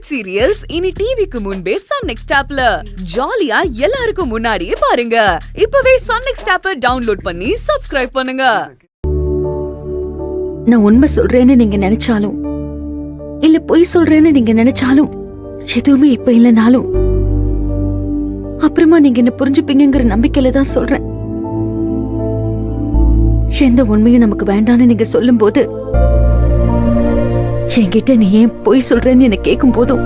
Web serials இனி டிவிக்கு முன்பே சன் நெக்ஸ்ட் ஆப்ல ஜாலியா எல்லாருக்கும் முன்னாடியே பாருங்க. இப்பவே சன் நெக்ஸ்ட் ஆப்பை டவுன்லோட் பண்ணி சப்ஸ்கிரைப் பண்ணுங்க. நான் உண்மை சொல்றேன்னு நீங்க நினைச்சாலும் இல்ல பொய் சொல்றேன்னு நீங்க நினைச்சாலும் எதுவுமே இப்ப இல்லைனாலும் அப்புறமா நீங்க என்ன புரிஞ்சுப்பீங்கிற நம்பிக்கையில தான் சொல்றேன். எந்த உண்மையும் நமக்கு வேண்டான்னு நீங்க சொல்லும் போது என்கிட்ட நீ ஏன் பொய் சொல்றேன்னு என்ன கேட்கும் போதும்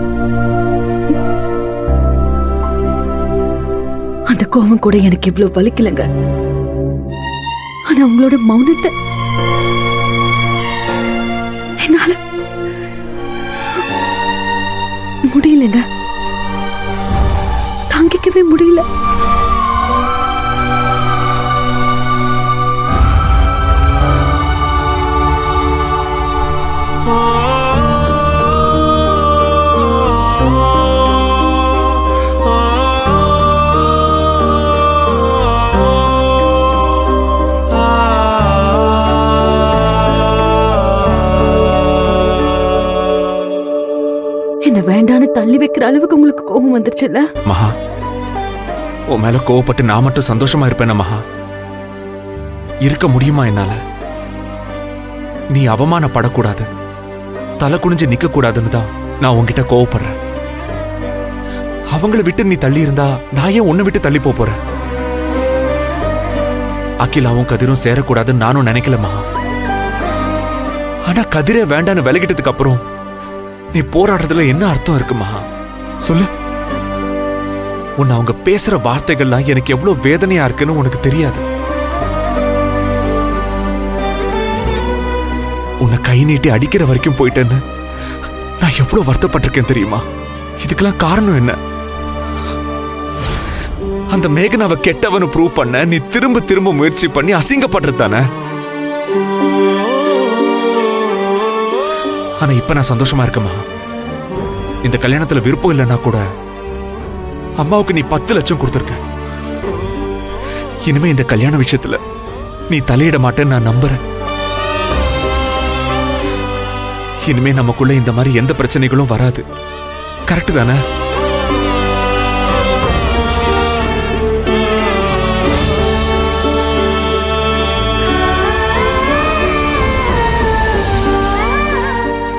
அந்த கோபம் கூட எனக்கு இவ்வளவு வலிக்கலங்க. ஆனா உங்களோட மௌனத்தை என்னால முடியலங்க, தாங்கிக்கவே முடியல. என்ன வேண்டான்னு தள்ளி வைக்கிற அளவுக்கு உங்களுக்கு கோபம் வந்துருச்சுல்ல மகா? உன் மேல கோவப்பட்டு நான் மட்டும் சந்தோஷமா இருப்பேன மகா? இருக்க முடியுமா என்னால? நீ அவமானப்படக்கூடாது, தலை குனிஞ்சு நிக்க கூடாதுன்னு தான் நான் உன்கிட்ட கோவப்படுறேன். அவங்கள விட்டு நீ தள்ளி இருந்தா நான் ஏன் உன்னை விட்டு தள்ளி போறேன்? அகிலாவும் கதிரும் சேரக்கூடாதுன்னு நானும் நினைக்கல மகா. ஆனா கதிரே வேண்டான்னு விலகிட்டதுக்கு அப்புறம் நீ போராடுறதுல என்ன அர்த்தம் இருக்கு மகா? சொல்லு. உன்னை அவங்க பேசுற வார்த்தைகள்லாம் எனக்கு எவ்வளவு வேதனையா இருக்குன்னு உனக்கு தெரியாது. உன்னை கை நீட்டி அடிக்கிற வரைக்கும் போயிட்டேன்னு நான் எவ்வளவு வருத்தப்பட்டிருக்கேன் தெரியுமா? இதுக்கெல்லாம் காரணம் என்ன? அந்த மேகனாவை கெட்டவனு ப்ரூவ் பண்ண நீ திரும்ப திரும்ப முயற்சி பண்ணி அசிங்கப்படுறது தானே? ஆனா இப்ப நான் சந்தோஷமா இருக்கேமா. இந்த கல்யாணத்துல விருப்பம் இல்லைன்னா கூட அம்மாவுக்கு நீ 10 லட்சம் கொடுத்திருக்க. இனிமே இந்த கல்யாண விஷயத்துல நீ தலையிட மாட்டேன்னு நான் நம்புறேன். இனிமே நமக்குள்ள இந்த மாதிரி எந்த பிரச்சனைகளும் வராது. கரெக்ட் தானே?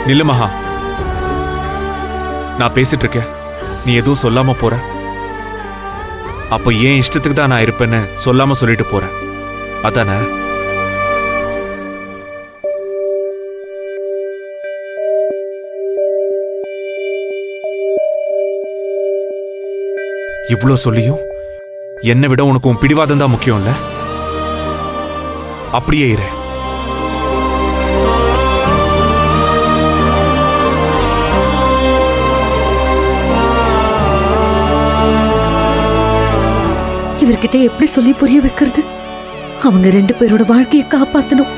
நில்லு மகா, நான் பேசிட்டு இருக்கேன், நீ எதுவும் சொல்லாம போற. அப்போ ஏன் இஷ்டத்துக்கு தான் நான் இருப்பேன்னு சொல்லாம சொல்லிட்டு போறேன், அதானே? இவ்ளோ சொல்லியும் என்னை விட உனக்கு உன் பிடிவாதம் தான் முக்கியம் இல்ல? அப்படியே இரு. இவர்கிட்ட எப்படி சொல்லி புரிய வைக்கிறது? அவங்க 2 பேரோட வாழ்க்கையை காப்பாத்தணும்.